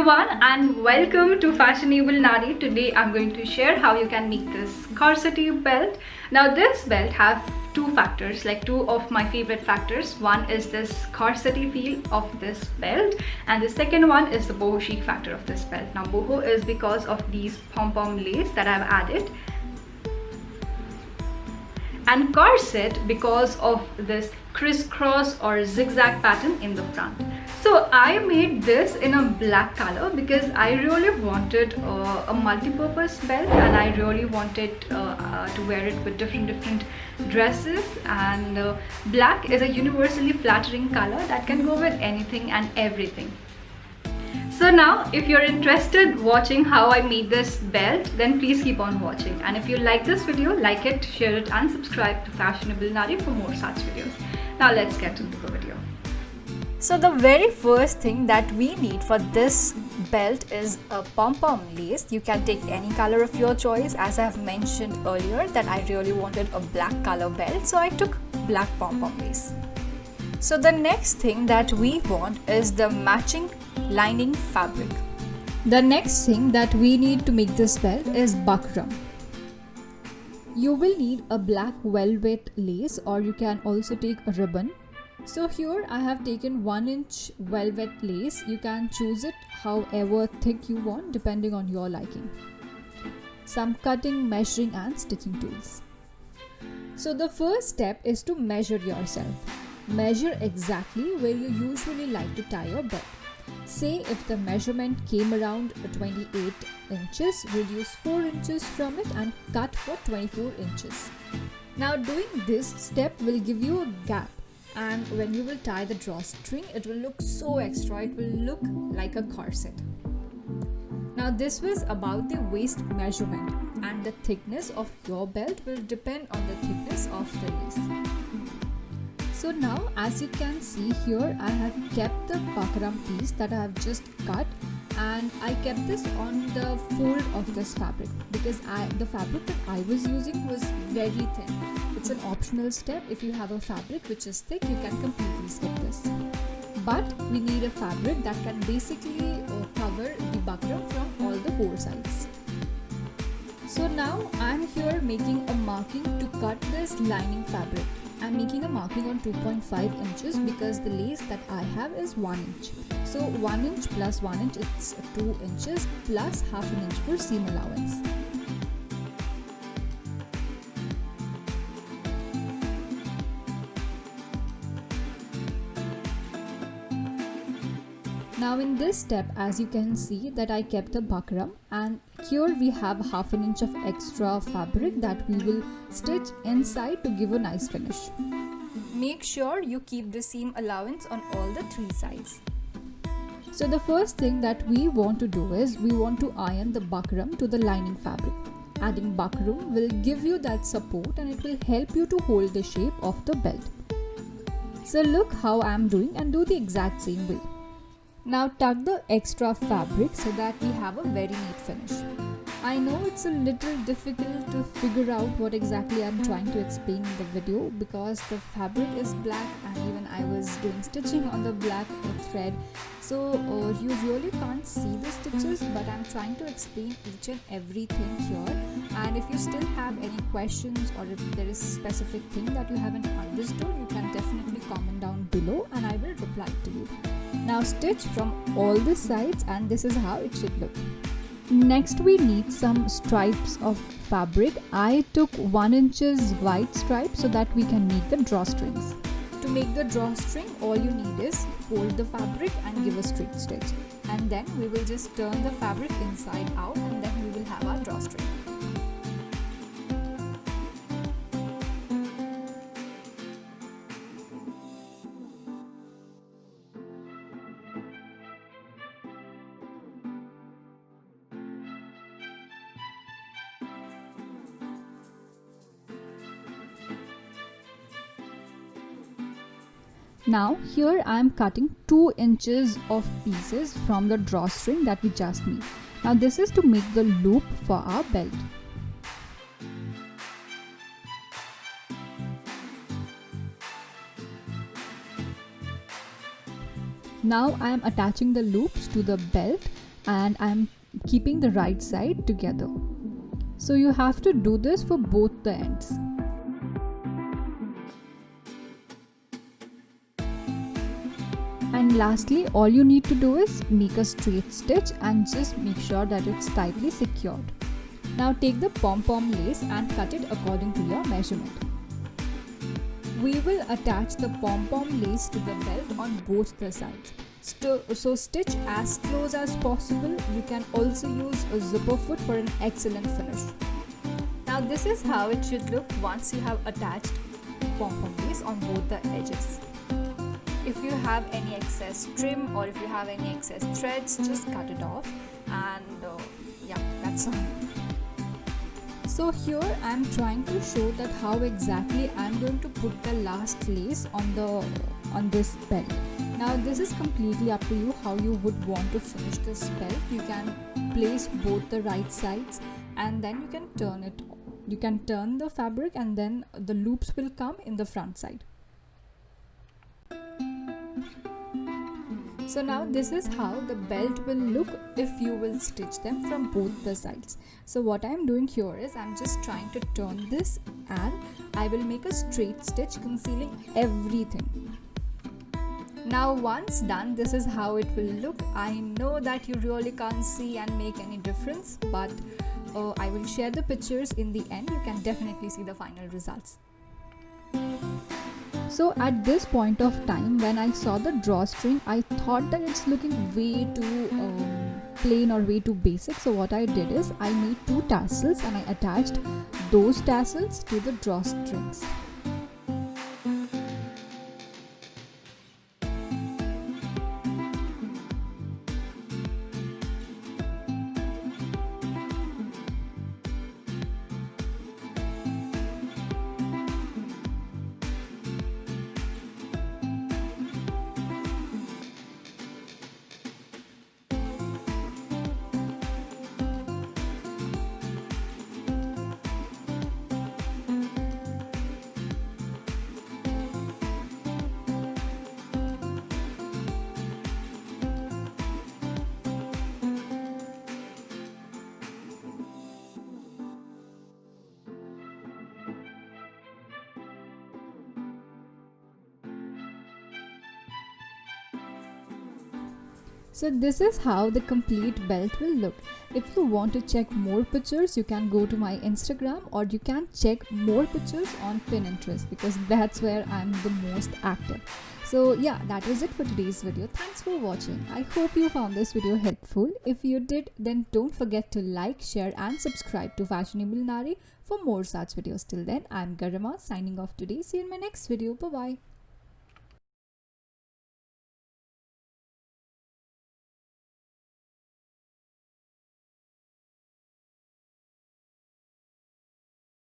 everyone and welcome to Fashionable Nari. Today I'm going to share how you can make this corsetty belt. Now this belt have two factors, like two of my favorite factors. One is this corsetty feel of this belt and the second one is the boho chic factor of this belt. Now boho is because of these pom-pom lace that I've added, and corset because of this crisscross or zigzag pattern in the front. So I made this in a black color because I really wanted a multi-purpose belt, and I really wanted to wear it with different dresses, and black is a universally flattering color that can go with anything and everything. So now if you're interested watching how I made this belt, then please keep on watching, and if you like this video, like it, share it and subscribe to Fashionable Nari for more such videos. Now let's get into the video. So the very first thing that we need for this belt is a pom-pom lace. You can take any color of your choice. As I have mentioned earlier that I really wanted a black color belt, so I took black pom-pom lace. So the next thing that we want is the matching lining fabric. The next thing that we need to make this belt is buckram. You will need a black velvet lace, or you can also take a ribbon. So here I have taken 1-inch velvet lace. You can choose it however thick you want depending on your liking. Some cutting, measuring and stitching tools. So the first step is to measure yourself. Measure exactly where you usually like to tie your belt. Say if the measurement came around 28 inches, reduce 4 inches from it and cut for 24 inches. Now doing this step will give you a gap, and when you will tie the drawstring, it will look so extra, it will look like a corset. Now this was about the waist measurement, and the thickness of your belt will depend on the thickness of the lace. So now as you can see here, I have kept the buckram piece that I have just cut, and I kept this on the fold of this fabric because the fabric that I was using was very thin. It's an optional step. If you have a fabric which is thick, you can completely skip this. But we need a fabric that can basically cover the buckram from all the four sides. So now I'm here making a marking to cut this lining fabric. I'm making a marking on 2.5 inches because the lace that I have is 1 inch. So 1 inch plus 1 inch, it's 2 inches plus half an inch for seam allowance. Now in this step, as you can see that I kept the buckram, and here we have half an inch of extra fabric that we will stitch inside to give a nice finish. Make sure you keep the seam allowance on all the three sides. So the first thing that we want to do is we want to iron the buckram to the lining fabric. Adding buckram will give you that support and it will help you to hold the shape of the belt. So look how I am doing and do the exact same way. Now tuck the extra fabric so that we have a very neat finish. I know it's a little difficult to figure out what exactly I'm trying to explain in the video because the fabric is black and even I was doing stitching on the black thread. So you really can't see the stitches, but I'm trying to explain each and everything here. And if you still have any questions or if there is a specific thing that you haven't understood, you can definitely comment down below and I will reply to you. Now stitch from all the sides and this is how it should look. Next we need some stripes of fabric. I took 1 inches white stripe so that we can make the drawstrings. To make the drawstring, all you need is fold the fabric and give a straight stitch. And then we will just turn the fabric inside out and then we will have our drawstring. Now here I am cutting 2 inches of pieces from the drawstring that we just made. Now this is to make the loop for our belt. Now I am attaching the loops to the belt and I'm keeping the right side together. So you have to do this for both the ends. And lastly, all you need to do is make a straight stitch and just make sure that it's tightly secured. Now take the pom-pom lace and cut it according to your measurement. We will attach the pom-pom lace to the belt on both the sides. So stitch as close as possible. You can also use a zipper foot for an excellent finish. Now this is how it should look once you have attached pom-pom lace on both the edges. If you have any excess trim or if you have any excess threads, just cut it off, and yeah, that's all. So here I am trying to show that how exactly I am going to put the last lace on this belt. Now this is completely up to you how you would want to finish this belt. You can place both the right sides and then you can turn it. You can turn the fabric and then the loops will come in the front side. So now this is how the belt will look if you will stitch them from both the sides. So what I am doing here is I am just trying to turn this and I will make a straight stitch concealing everything. Now once done, this is how it will look. I know that you really can't see and make any difference, but I will share the pictures in the end. You can definitely see the final results. So at this point of time, when I saw the drawstring, I thought that it's looking way too plain or way too basic. So what I did is I made 2 tassels and I attached those tassels to the drawstrings. So this is how the complete belt will look. If you want to check more pictures, you can go to my Instagram or you can check more pictures on Pinterest because that's where I'm the most active. So yeah, that was it for today's video. Thanks for watching. I hope you found this video helpful. If you did, then don't forget to like, share and subscribe to Fashionable Nari for more such videos. Till then, I'm Garima signing off today. See you in my next video. Bye bye.